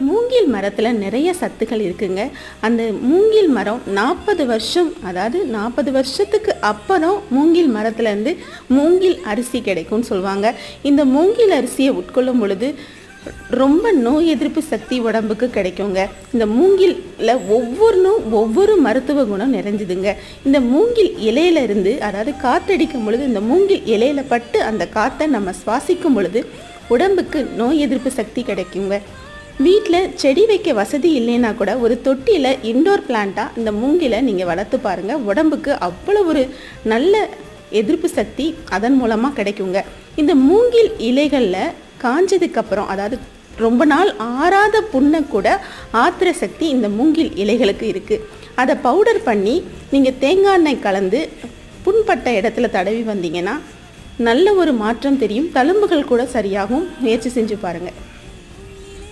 மூங்கில் மரத்தில் நிறைய சத்துக்கள் இருக்குங்க. அந்த மூங்கில் மரம் 40 வருஷம், அதாவது 40 வருஷத்துக்கு அப்புறம் மூங்கில் மரத்துலேருந்து மூங்கில் அரிசி கிடைக்கும்னு சொல்லுவாங்க. இந்த மூங்கில் அரிசியை உட்கொள்ளும் பொழுது ரொம்ப நோய் எதிர்ப்பு சக்தி உடம்புக்கு கிடைக்குங்க. இந்த மூங்கிலில் ஒவ்வொரு மருத்துவ குணம் நிறைஞ்சுதுங்க. இந்த மூங்கில் இலையிலிருந்து, அதாவது காற்றடிக்கும் பொழுது இந்த மூங்கில் இலையில பட்டு அந்த காற்றை நம்ம சுவாசிக்கும் பொழுது உடம்புக்கு நோய் எதிர்ப்பு சக்தி கிடைக்குங்க. வீட்டில் செடி வைக்க வசதி இல்லைன்னா கூட ஒரு தொட்டியில் இன்டோர் பிளான்ட்டாக இந்த மூங்கிலை நீங்கள் வளர்த்து பாருங்கள். உடம்புக்கு அவ்வளோ ஒரு நல்ல எதிர்ப்பு சக்தி அதன் மூலமாக கிடைக்குங்க. இந்த மூங்கில் இலைகளில் காஞ்சதுக்கப்புறம், அதாவது ரொம்ப நாள் ஆறாத புண்ணை கூட ஆத்திர சக்தி இந்த மூங்கில் இலைகளுக்கு இருக்குது. அதை பவுடர் பண்ணி நீங்கள் தேங்காய் எண்ணெய் கலந்து புண்பட்ட இடத்துல தடவி வந்தீங்கன்னா நல்ல ஒரு மாற்றம் தெரியும். தழும்புகள் கூட சரியாகும். முயற்சி செஞ்சு பாருங்கள்.